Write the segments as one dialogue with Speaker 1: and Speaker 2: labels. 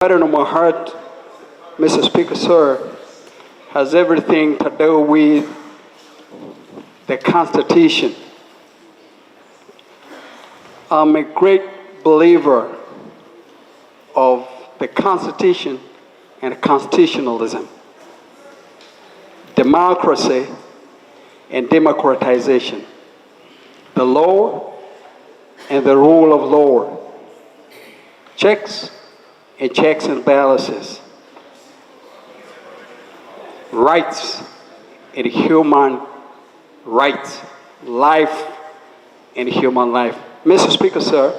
Speaker 1: Burden on my heart, Mr. Speaker, sir, has everything to do with the Constitution. I'm a great believer of the Constitution and constitutionalism, democracy and democratization, the law and the rule of law, checks and balances, rights and human rights, life and human life. Mr. Speaker, sir,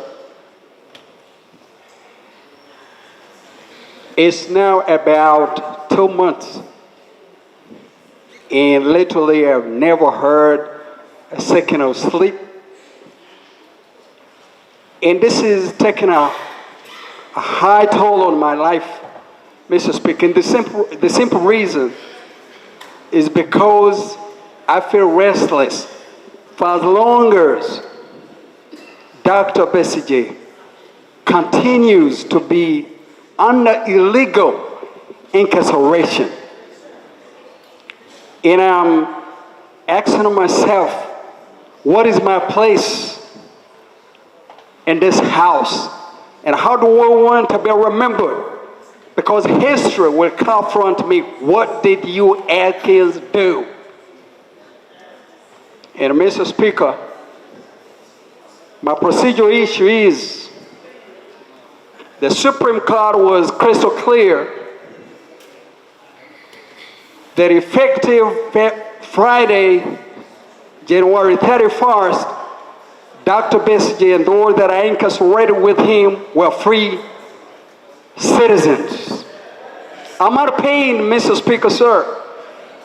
Speaker 1: it's now about 2 months, and literally I've never heard a second of sleep. And this is taking a high toll on my life, Mr. Speaker. And the simple reason is because I feel restless for as long as Dr. BESIGYE continues to be under illegal incarceration. And I'm asking myself, what is my place in this house? And how do I want to be remembered? Because history will confront me. What did you kids do? And Mr. Speaker, my procedural issue is the Supreme Court was crystal clear that effective Friday, January 31st, Dr. BESIGYE and those that are incarcerated with him were free citizens. I'm not paying, Mr. Speaker, sir.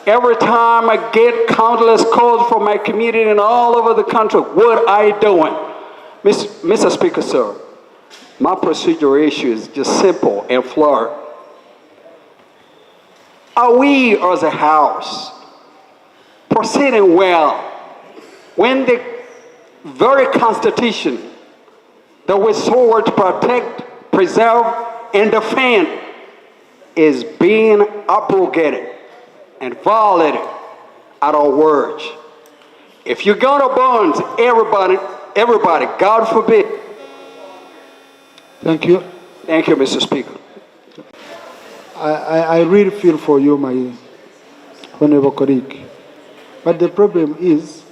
Speaker 1: Every time I get countless calls from my community and all over the country, what are you doing? Mr. Speaker, sir, my procedural issue is just simple and flawed. Are we as a House proceeding well when the very Constitution that we swore to protect, preserve, and defend is being abrogated and violated at our words? If you go to bonds, everybody, God forbid.
Speaker 2: Thank you.
Speaker 1: Thank you, Mr. Speaker.
Speaker 2: I really feel for you, my honorable colleague. But the problem is,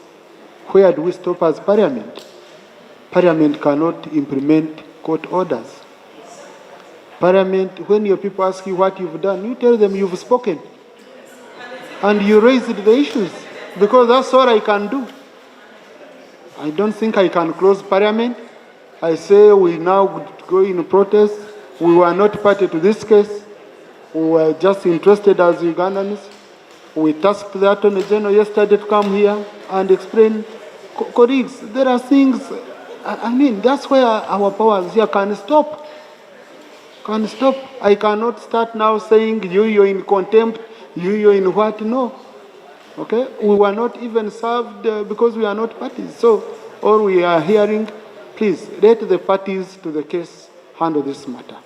Speaker 2: where do we stop as Parliament? Parliament cannot implement court orders. Parliament, when your people ask you what you've done, you tell them you've spoken. And you raise the issues, because that's all I can do. I don't think I can close Parliament. I say we now go in protest. We were not party to this case. We were just interested as Ugandans. We tasked the Attorney General yesterday to come here and explain. Colleagues, there are things, I mean, that's where our powers here can stop. Can stop. I cannot start now saying you're in contempt, you're in what? No. Okay? We were not even served because we are not parties. So, all we are hearing, please, let the parties to the case handle this matter.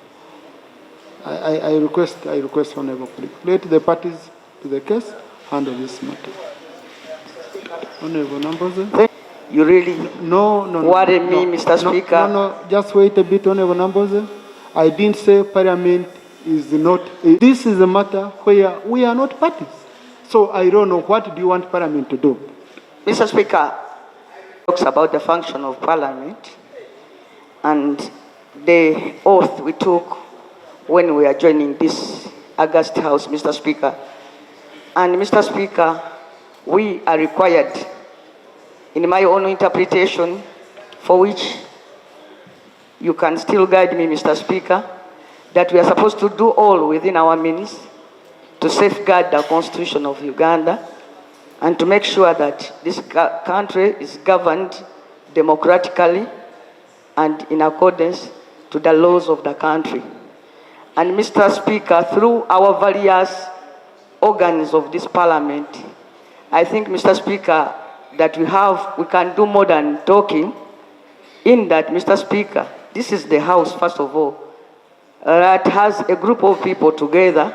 Speaker 2: I request, Honorable colleague, let the parties to the case handle this matter. Honorable Namboze.
Speaker 3: You really
Speaker 2: no,
Speaker 3: worry me, Mr. Speaker.
Speaker 2: No, just wait a bit, Honorable Namboze. I didn't say Parliament is not. This is a matter where we are not parties. So I don't know, what do you want Parliament to do?
Speaker 3: Mr. Speaker, talks about the function of Parliament and the oath we took when we are joining this August House, Mr. Speaker. And Mr. Speaker, we are required, in my own interpretation, for which you can still guide me, Mr. Speaker, that we are supposed to do all within our means to safeguard the Constitution of Uganda and to make sure that this country is governed democratically and in accordance to the laws of the country. And Mr. Speaker, through our various organs of this Parliament, I think, Mr. Speaker, that we can do more than talking, in that, Mr. Speaker, this is the House, first of all, that has a group of people together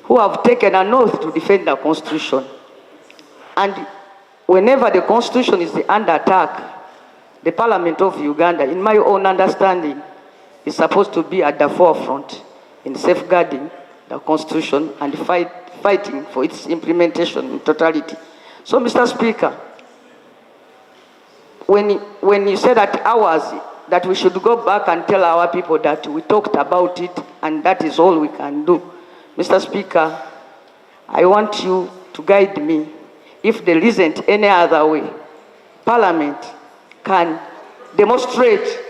Speaker 3: who have taken an oath to defend the Constitution. And whenever the Constitution is under attack, the Parliament of Uganda, in my own understanding, is supposed to be at the forefront in safeguarding the Constitution and fighting for its implementation in totality. So, Mr. Speaker, when you said at ours that we should go back and tell our people that we talked about it and that is all we can do, Mr. Speaker, I want you to guide me. If there isn't any other way, Parliament can demonstrate,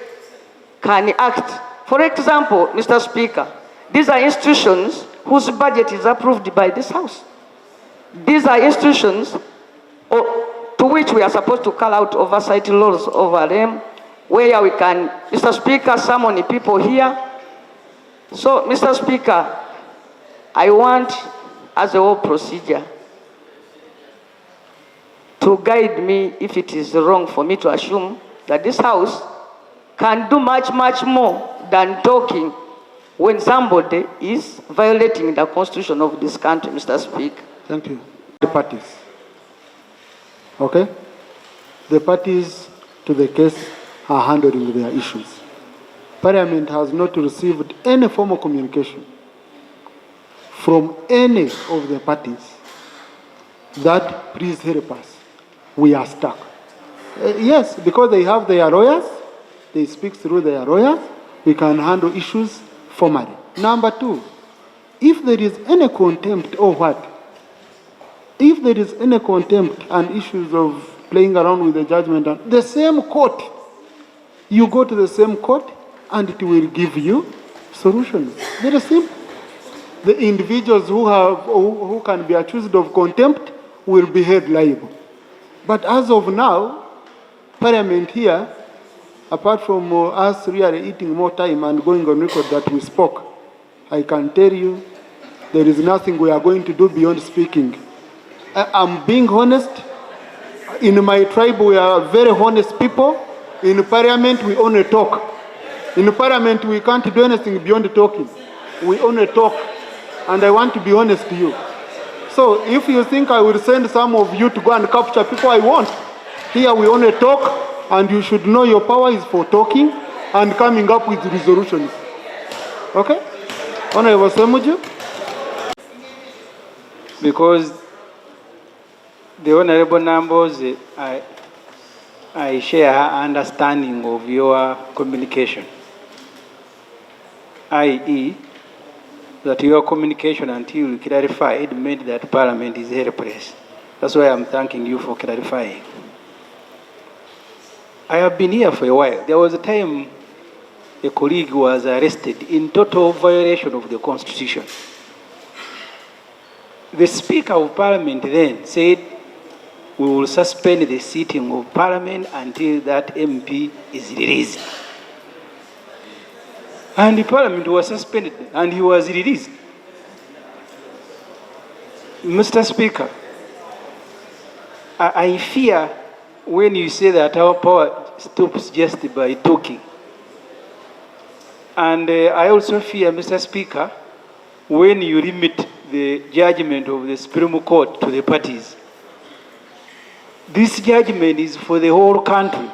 Speaker 3: can act. For example, Mr. Speaker, these are institutions whose budget is approved by this House. These are institutions to which we are supposed to call out oversight laws over them, where we can, Mr. Speaker, summon people here. So, Mr. Speaker, I want, as a whole procedure, to guide me if it is wrong for me to assume that this House can do much, much more than talking when somebody is violating the Constitution of this country, Mr. Speaker.
Speaker 2: Thank you. The parties. Okay? The parties to the case are handling their issues. Parliament has not received any formal communication from any of the parties that please help us. We are stuck. Yes, because they have their lawyers, they speak through their lawyers, we can handle issues formally. Number two, if there is any contempt or what, if there is any contempt and issues of playing around with the judgment, the same court, you go to the same court and it will give you solutions. Very simple. The individuals who can be accused of contempt will be held liable. But as of now, Parliament here, apart from us really eating more time and going on record that we spoke, I can tell you there is nothing we are going to do beyond speaking. I'm being honest. In my tribe, we are very honest people. In Parliament, we only talk. In Parliament, we can't do anything beyond talking. We only talk. And I want to be honest to you. So if you think I will send some of you to go and capture people, I won't. Here we only talk, and you should know your power is for talking and coming up with resolutions. Okay? Honorable Semuju?
Speaker 1: Because the Honorable Numbers, I share her understanding of your communication, i.e., that your communication until you clarified meant that Parliament is helpless. That's why I'm thanking you for clarifying. I have been here for a while. There was a time a colleague was arrested in total violation of the Constitution. The Speaker of Parliament then said, we will suspend the sitting of Parliament until that MP is released. And the Parliament was suspended and he was released. Mr. Speaker, I fear when you say that our power stops just by talking. And I also fear, Mr. Speaker, when you limit the judgment of the Supreme Court to the parties. This judgment is for the whole country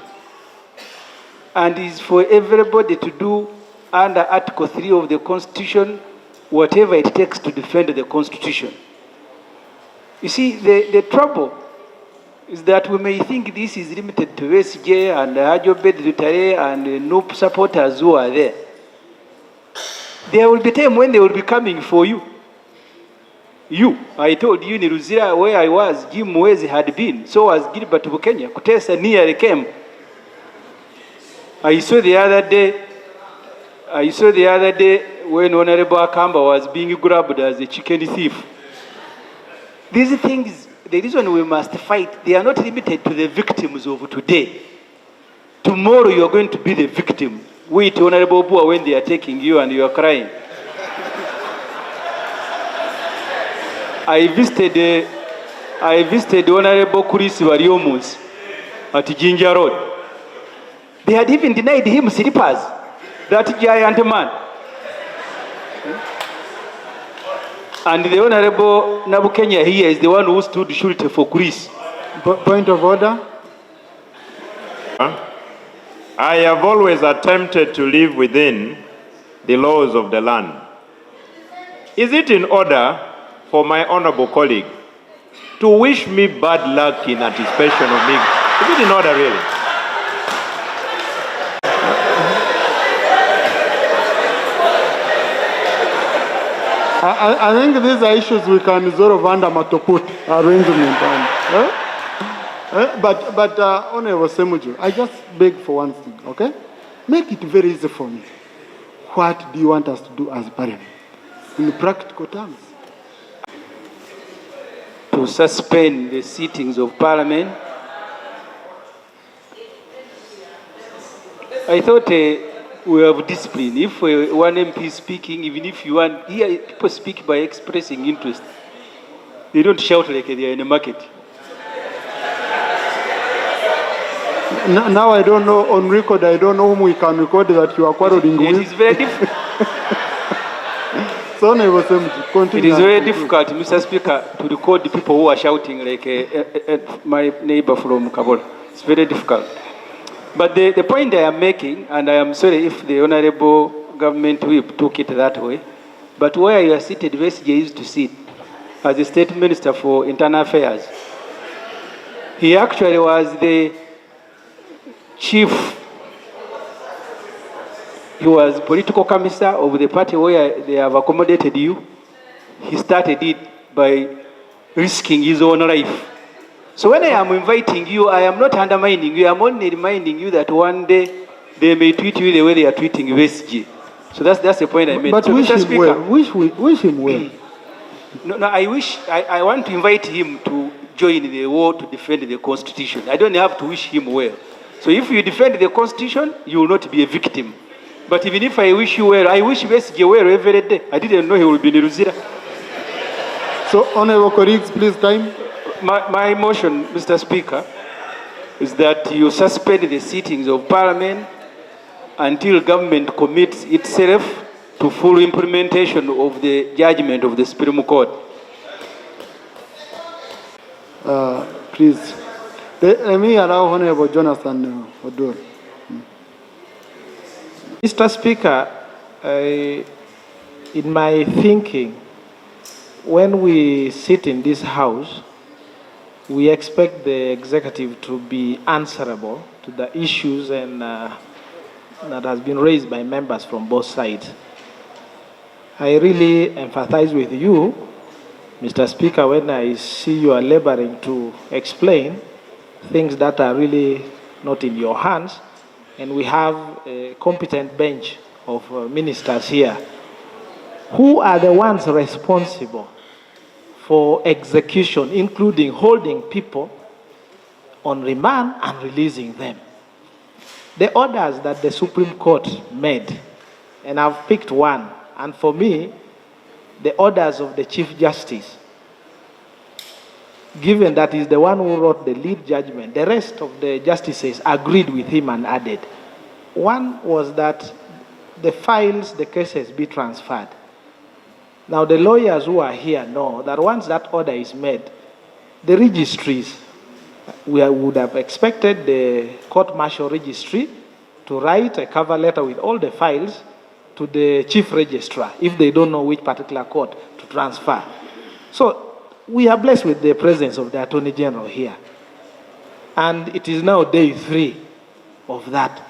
Speaker 1: and is for everybody to do under Article 3 of the Constitution, whatever it takes to defend the Constitution. You see, the trouble is that we may think this is limited to BESIGYE and Ajobed Lutare and NUP supporters who are there. There will be a time when they will be coming for you. I told you in Ruzira where I was, Jim Mwezi had been, so was Gilbert Bukenya. Kutesa nearly came. I saw the other day when Honorable Akamba was being grabbed as a chicken thief. These things, the reason we must fight, they are not limited to the victims of today. Tomorrow you are going to be the victim. Wait, Honorable Bua, when they are taking you and you are crying. I visited Honorable Kurisi Wariomus at Jinja Road. They had even denied him slippers, that giant man.
Speaker 4: And the Honorable Nabukenya here is the one who stood surety for Greece.
Speaker 2: Point of order.
Speaker 5: I have always attempted to live within the laws of the land. Is it in order for my honorable colleague to wish me bad luck in anticipation of me? Is it in order, really?
Speaker 2: I think these are issues we can resolve under Matoput arrangement. But Honorable Semuju, I just beg for one thing, okay? Make it very easy for me. What do you want us to do as Parliament? In practical terms.
Speaker 4: To suspend the sittings of Parliament. I thought we have discipline. If one MP is speaking, even if you want, here people speak by expressing interest. They don't shout like they are in a market.
Speaker 2: Now I don't know, on record, I don't know whom we can record that you are quarreling with.
Speaker 4: It is very difficult.
Speaker 2: So continue.
Speaker 4: It is very difficult, Mr. Speaker, to record the people who are shouting like my neighbor from Kabul. It's very difficult. But the point I am making, and I am sorry if the Honorable Government Whip took it that way, but where you are seated, BESIGYE used to sit as the State Minister for Internal Affairs. He actually was the chief, he was political commissar of the party where they have accommodated you. He started it by risking his own life. So when I am inviting you, I am not undermining you. I am only reminding you that one day they may treat you the way they are treating BESIGYE. So that's the point I made.
Speaker 2: But
Speaker 4: so,
Speaker 2: wish
Speaker 4: Mr.
Speaker 2: him well. Wish him well.
Speaker 4: No, I want to invite him to join the war to defend the Constitution. I don't have to wish him well. So if you defend the Constitution, you will not be a victim. But even if I wish you well, I wish BESIGYE well every day. I didn't know he would be in Ruzira.
Speaker 2: So, honorable colleagues, please time.
Speaker 4: My motion, Mr. Speaker, is that you suspend the sittings of Parliament until government commits itself to full implementation of the judgment of the Supreme Court.
Speaker 2: Please. Let me allow Honorable Jonathan Odur.
Speaker 6: Mr. Speaker, in my thinking, when we sit in this House, we expect the executive to be answerable to the issues and that has been raised by members from both sides. I really empathize with you, Mr. Speaker, when I see you are laboring to explain things that are really not in your hands, and we have a competent bench of ministers here. Who are the ones responsible for execution, including holding people on remand and releasing them? The orders that the Supreme Court made, and I've picked one, and for me, the orders of the Chief Justice, given that he's the one who wrote the lead judgment, the rest of the justices agreed with him and added. One was that the files, the cases be transferred. Now, the lawyers who are here know that once that order is made, the registries, we would have expected the court-martial registry to write a cover letter with all the files to the chief registrar if they don't know which particular court to transfer. So, we are blessed with the presence of the Attorney General here. And it is now day 3 of that.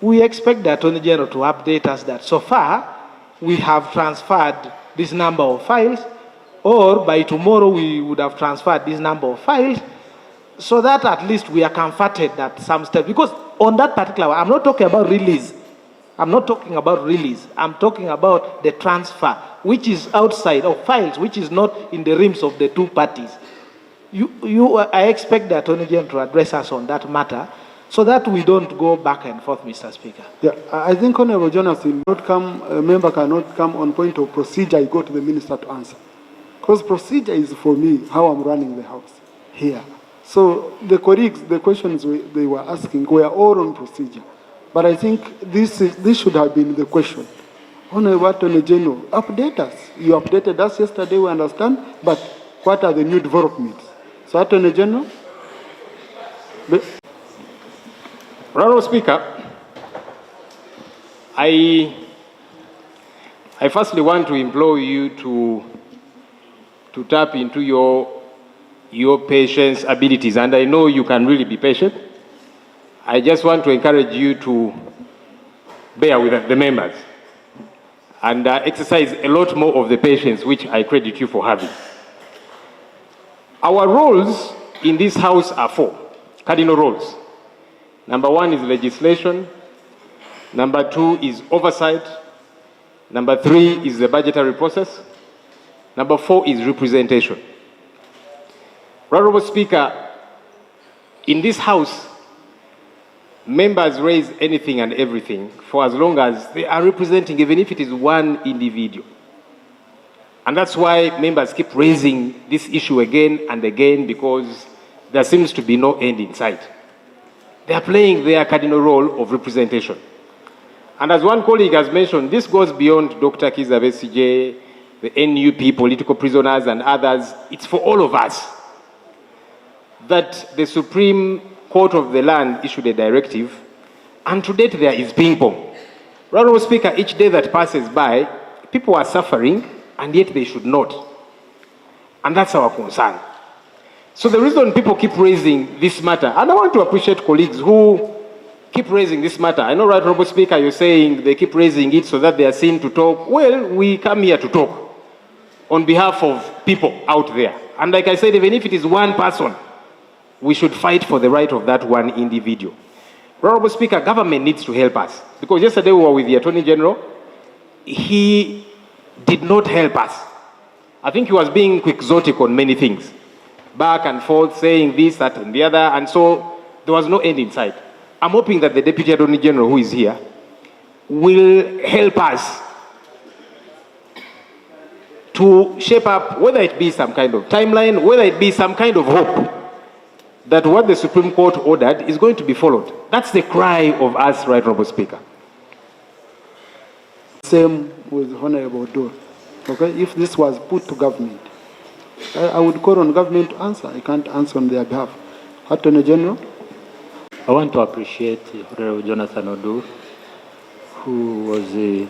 Speaker 6: We expect the Attorney General to update us that so far we have transferred this number of files, or by tomorrow we would have transferred this number of files, so that at least we are comforted that some steps, because on that particular, I'm not talking about release. I'm not talking about release. I'm talking about the transfer, which is outside of files, which is not in the realms of the two parties. I expect the Attorney General to address us on that matter so that we don't go back and forth, Mr. Speaker.
Speaker 2: Yeah, I think Honorable Jonathan, a member cannot come on point of procedure. I go to the minister to answer. Because procedure is for me how I'm running the House here. So the colleagues, the questions they were asking were all on procedure. But I think this should have been the question Honorable Attorney General, update us. You updated us yesterday, we understand, but what are the new developments? So, Attorney General.
Speaker 5: Honorable Speaker, I firstly want to implore you to tap into your patience abilities, and I know you can really be patient. I just want to encourage you to bear with the members and exercise a lot more of the patience which I credit you for having. Our roles in this House are 4 cardinal roles. Number 1 is legislation. Number 2 is oversight. Number 3 is the budgetary process. Number 4 is representation. Honorable Speaker, in this House, members raise anything and everything for as long as they are representing, even if it is one individual. And that's why members keep raising this issue again and again, because there seems to be no end in sight. They are playing their cardinal role of representation. And as one colleague has mentioned, this goes beyond Dr. Kiza BESIGYE, the NUP, political prisoners and others. It's for all of us that the Supreme Court of the land issued a directive, and to date there is ping pong. Honorable Speaker, each day that passes by, people are suffering, and yet they should not. And that's our concern. So the reason people keep raising this matter, and I want to appreciate colleagues who keep raising this matter. I know, right, Honorable Speaker, you're saying they keep raising it so that they are seen to talk. Well, we come here to talk on behalf of people out there. And like I said, even if it is one person, we should fight for the right of that one individual. Honorable Speaker, government needs to help us. Because yesterday we were with the Attorney General. He did not help us. I think he was being quixotic on many things. Back and forth, saying this, that, and the other. And so there was no end in sight. I'm hoping that the Deputy Attorney General, who is here, will help us to shape up, whether it be some kind of timeline, whether it be some kind of hope, that what the Supreme Court ordered is going to be followed. That's the cry of us, right, Honorable Speaker.
Speaker 2: Same with Honorable Dole. Okay, if this was put to government, I would call on government to answer. I can't answer on their behalf. Attorney General.
Speaker 7: I want to appreciate Honorable Jonathan Odu, who was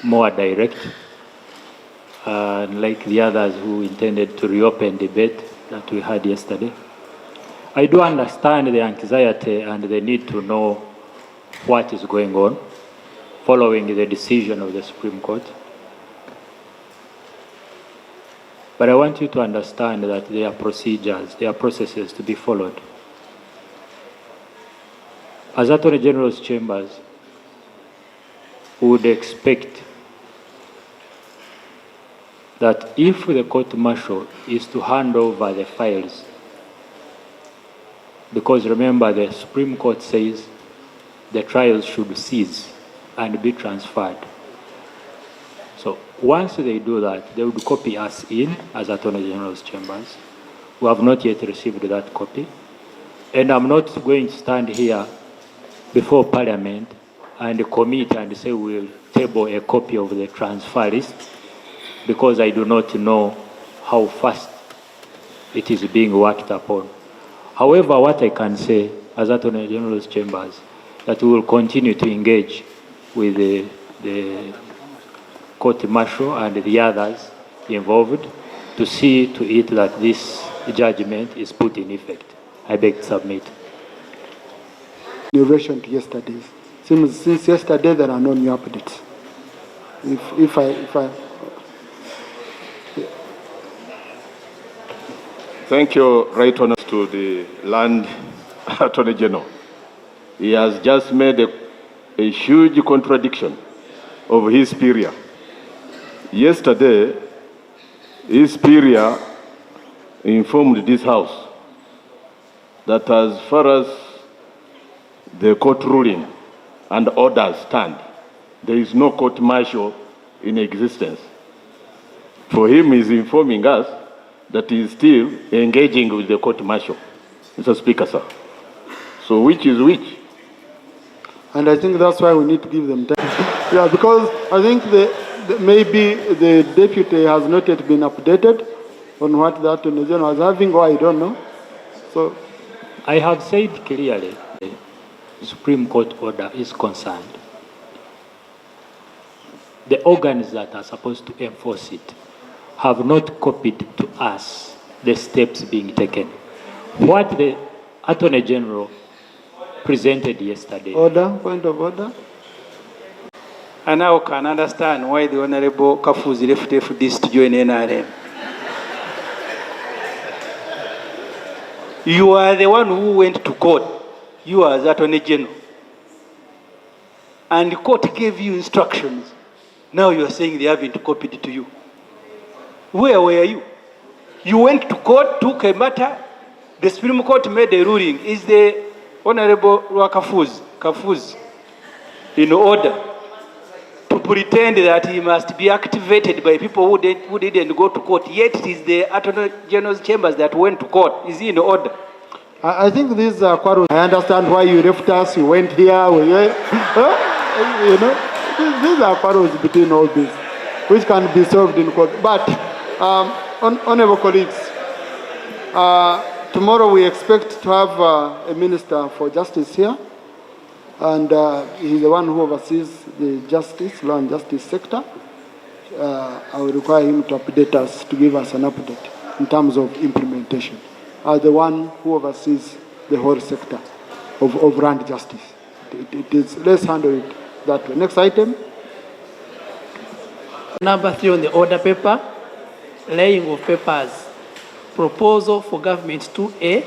Speaker 7: more direct, like the others who intended to reopen debate that we had yesterday. I do understand the anxiety and the need to know what is going on following the decision of the Supreme Court. But I want you to understand that there are procedures, there are processes to be followed. As Attorney General's chambers, we would expect that if the court-martial is to hand over the files, because remember the Supreme Court says the trials should cease and be transferred. So once they do that, they would copy us in as Attorney General's chambers. We have not yet received that copy. And I'm not going to stand here before Parliament and commit and say we'll table a copy of the transfer list, because I do not know how fast it is being worked upon. However, what I can say as Attorney General's chambers, that we will continue to engage with the court-martial and the others involved to see to it that this judgment is put in effect. I beg to submit.
Speaker 2: In relation to yesterday's, since yesterday there are no new updates. If I
Speaker 8: Thank you, Right Honour, to the Land Attorney General. He has just made a huge contradiction of his superior. Yesterday, his superior informed this House that as far as the court ruling and orders stand, there is no court-martial in existence. For him, he is informing us that he is still engaging with the court-martial. Mr. Speaker, sir. So which is which?
Speaker 2: And I think that's why we need to give them time. Yeah, because I think maybe the deputy has not yet been updated on what the Attorney General is having, or I don't know. So
Speaker 7: I have said clearly the Supreme Court order is concerned. The organs that are supposed to enforce it have not copied to us the steps being taken. What the Attorney General presented yesterday.
Speaker 2: order, point of order.
Speaker 4: I now can understand why the Honorable Kafuzi left FDs to join NRM. You are the one who went to court. You are the Attorney General. And the court gave you instructions. Now you are saying they haven't copied it to you. Where were you? You went to court, took a matter. The Supreme Court made a ruling. Is the Honorable Kafuzi in order to pretend that he must be activated by people who didn't go to court? Yet it is the Attorney General's chambers that went to court. Is he in order?
Speaker 2: I think these are quarrels. I understand why you left us, you went here, you know, these are quarrels between all these, which can be solved in court. But, honorable colleagues, tomorrow we expect to have a Minister for Justice here, and he's the one who oversees the justice, law and justice sector. I will require him to update us, to give us an update in terms of implementation. The one who oversees the whole sector of land justice. It is, let's handle it that way. Next item.
Speaker 9: Number 3 on the order paper, laying of papers. Proposal for Government 2A